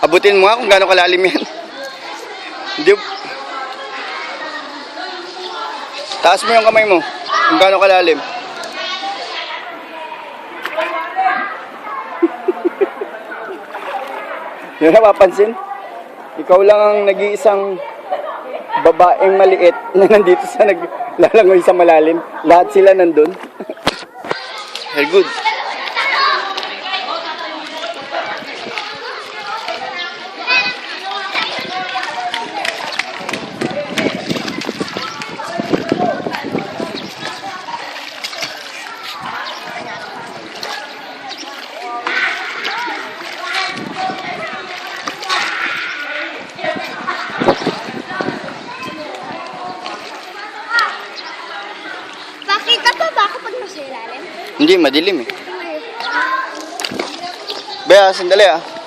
Abutin mo nga kung gaano kalalim yan. Hindi. Taas mo yung kamay mo. Kung gaano kalalim. Yung napapansin? Ikaw lang ang nag-iisang babaeng maliit na nandito sa naglalangoy sa malalim. Lahat sila nandun. Very good. Makita pa ba ako pag nasa ilalim? Hindi, madilim eh. Bea, sandali ah.